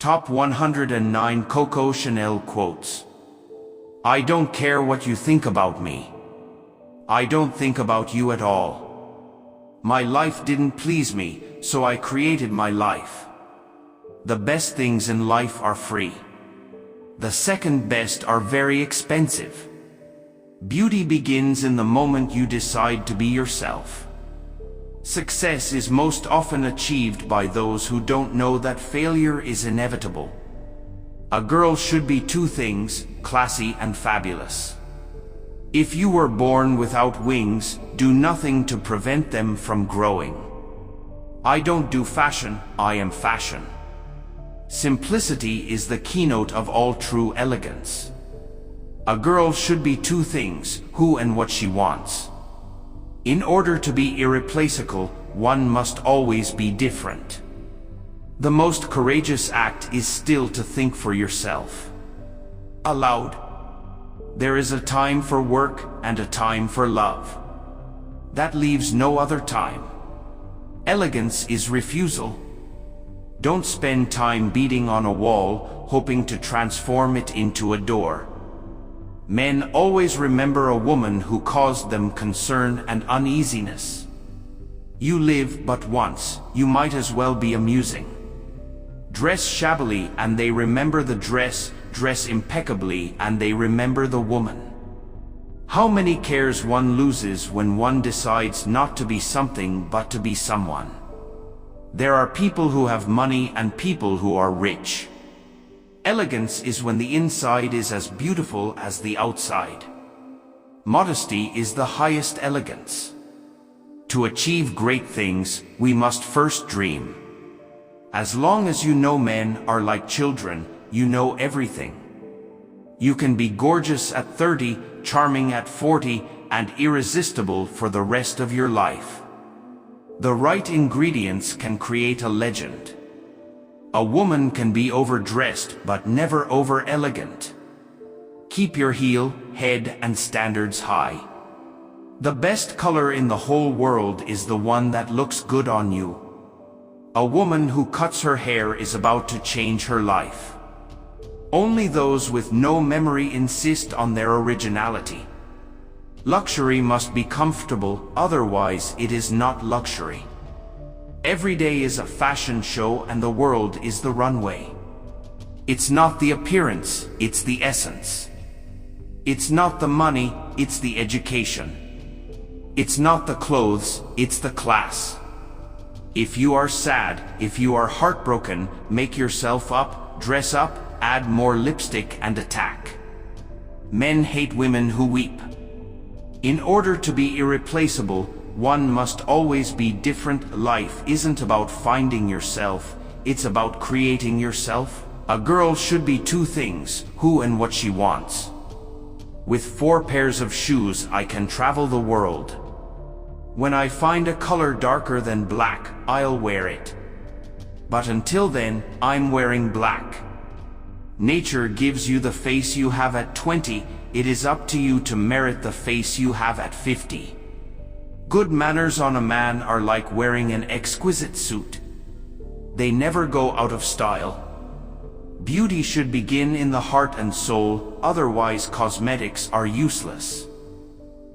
Top 109 Coco Chanel quotes. I don't care what you think about me. I don't think about you at all. My life didn't please me, so I created my life. The best things in life are free. The second best are very expensive. Beauty begins in the moment you decide to be yourself. Success is most often achieved by those who don't know that failure is inevitable. A girl should be two things, classy and fabulous. If you were born without wings, do nothing to prevent them from growing. I don't do fashion, I am fashion. Simplicity is the keynote of all true elegance. A girl should be two things, who and what she wants. In order to be irreplaceable, one must always be different. The most courageous act is still to think for yourself. Aloud. There is a time for work and a time for love. That leaves no other time. Elegance is refusal. Don't spend time beating on a wall, hoping to transform it into a door. Men always remember a woman who caused them concern and uneasiness. You live but once, you might as well be amusing. Dress shabbily and they remember the dress, dress impeccably and they remember the woman. How many cares one loses when one decides not to be something but to be someone. There are people who have money and people who are rich. Elegance is when the inside is as beautiful as the outside. Modesty is the highest elegance. To achieve great things, we must first dream. As long as you know men are like children, you know everything. You can be gorgeous at 30, charming at 40, and irresistible for the rest of your life. The right ingredients can create a legend. A woman can be overdressed but never over-elegant. Keep your heel, head, and standards high. The best color in the whole world is the one that looks good on you. A woman who cuts her hair is about to change her life. Only those with no memory insist on their originality. Luxury must be comfortable, otherwise it is not luxury. Every day is a fashion show and the world is the runway. It's not the appearance, it's the essence. It's not the money, it's the education. It's not the clothes, it's the class. If you are sad, if you are heartbroken, make yourself up, dress up, add more lipstick and attack. Men hate women who weep. In order to be irreplaceable, one must always be different. Life isn't about finding yourself, it's about creating yourself. A girl should be two things, who and what she wants. With 4 pairs of shoes I can travel the world. When I find a color darker than black, I'll wear it. But until then, I'm wearing black. Nature gives you the face you have at 20, it is up to you to merit the face you have at 50. Good manners on a man are like wearing an exquisite suit. They never go out of style. Beauty should begin in the heart and soul, otherwise cosmetics are useless.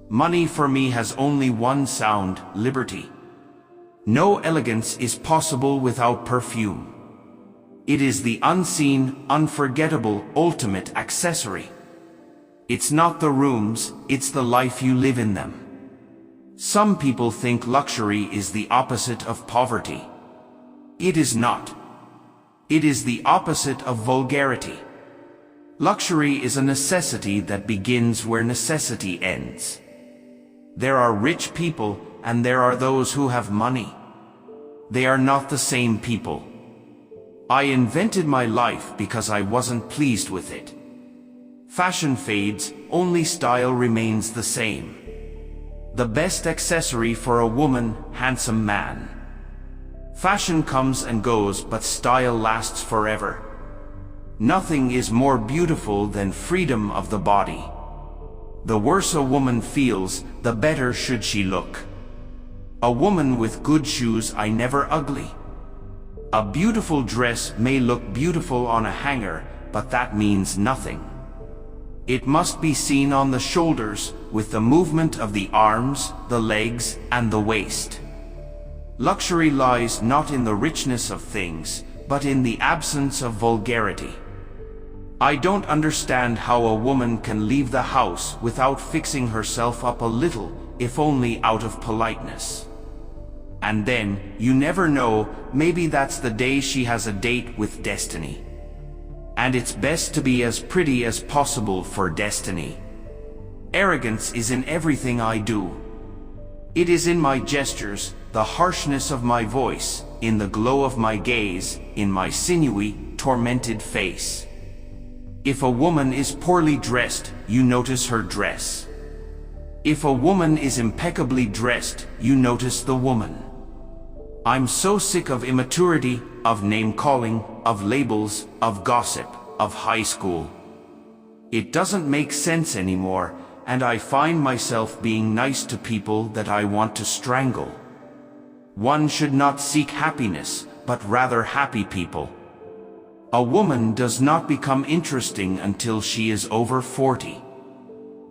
Money for me has only one sound, liberty. No elegance is possible without perfume. It is the unseen, unforgettable, ultimate accessory. It's not the rooms, it's the life you live in them. Some people think luxury is the opposite of poverty. It is not. It is the opposite of vulgarity. Luxury is a necessity that begins where necessity ends. There are rich people, and there are those who have money. They are not the same people. I invented my life because I wasn't pleased with it. Fashion fades, only style remains the same. The best accessory for a woman, handsome man. Fashion comes and goes, but style lasts forever. Nothing is more beautiful than freedom of the body. The worse a woman feels, the better should she look. A woman with good shoes are never ugly. A beautiful dress may look beautiful on a hanger, but that means nothing. It must be seen on the shoulders, with the movement of the arms, the legs, and the waist. Luxury lies not in the richness of things, but in the absence of vulgarity. I don't understand how a woman can leave the house without fixing herself up a little, if only out of politeness. And then, you never know, maybe that's the day she has a date with destiny. And it's best to be as pretty as possible for destiny. Arrogance is in everything I do. It is in my gestures, the harshness of my voice, in the glow of my gaze, in my sinewy, tormented face. If a woman is poorly dressed, you notice her dress. If a woman is impeccably dressed, you notice the woman. I'm so sick of immaturity, of name-calling, of labels, of gossip, of high school. It doesn't make sense anymore, and I find myself being nice to people that I want to strangle. One should not seek happiness, but rather happy people. A woman does not become interesting until she is over 40.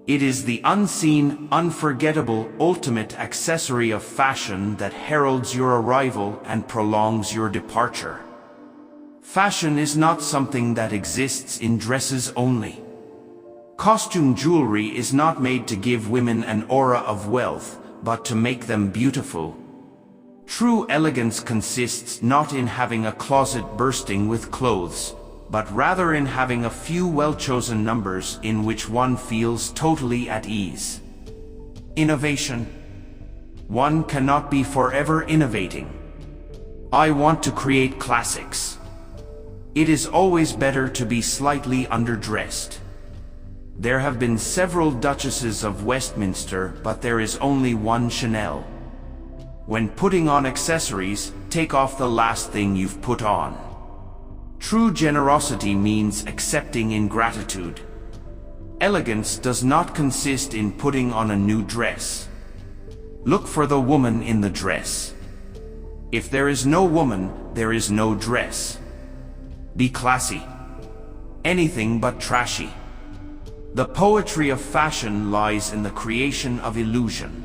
It is the unseen, unforgettable, ultimate accessory of fashion that heralds your arrival and prolongs your departure. Fashion is not something that exists in dresses only. Costume jewelry is not made to give women an aura of wealth, but to make them beautiful. True elegance consists not in having a closet bursting with clothes, but rather in having a few well-chosen numbers in which one feels totally at ease. Innovation. One cannot be forever innovating. I want to create classics. It is always better to be slightly underdressed. There have been several Duchesses of Westminster, but there is only one Chanel. When putting on accessories, take off the last thing you've put on. True generosity means accepting ingratitude. Elegance does not consist in putting on a new dress. Look for the woman in the dress. If there is no woman, there is no dress. Be classy. Anything but trashy. The poetry of fashion lies in the creation of illusion.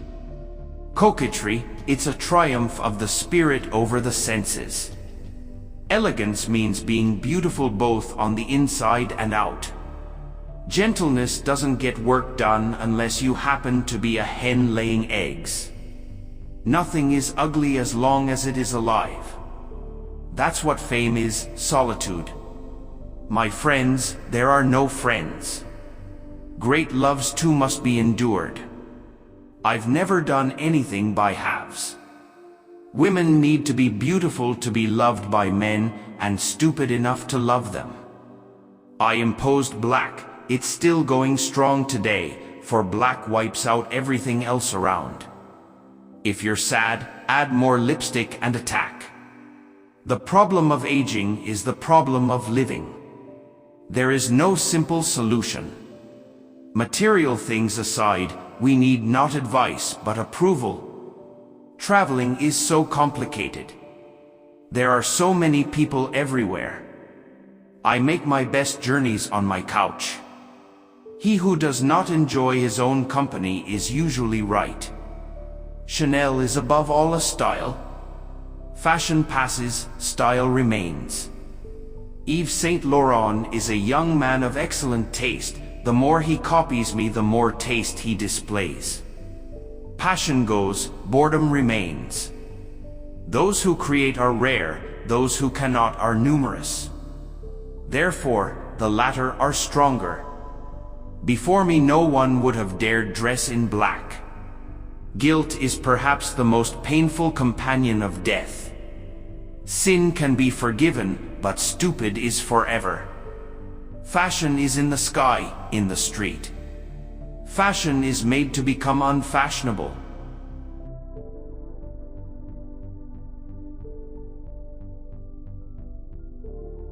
Coquetry, it's a triumph of the spirit over the senses. Elegance means being beautiful both on the inside and out. Gentleness doesn't get work done unless you happen to be a hen laying eggs. Nothing is ugly as long as it is alive. That's what fame is, solitude. My friends, there are no friends. Great loves too must be endured. I've never done anything by halves. Women need to be beautiful to be loved by men, and stupid enough to love them. I imposed black. It's still going strong today, for black wipes out everything else around. If you're sad, add more lipstick and attack. The problem of aging is the problem of living. There is no simple solution. Material things aside, we need not advice but approval. Traveling is so complicated. There are so many people everywhere. I make my best journeys on my couch. He who does not enjoy his own company is usually right. Chanel is above all a style. Fashion passes, style remains. Yves Saint Laurent is a young man of excellent taste. The more he copies me, the more taste he displays. Passion goes, boredom remains. Those who create are rare, those who cannot are numerous. Therefore, the latter are stronger. Before me no one would have dared dress in black. Guilt is perhaps the most painful companion of death. Sin can be forgiven, but stupid is forever. Fashion is in the sky, in the street. Fashion is made to become unfashionable.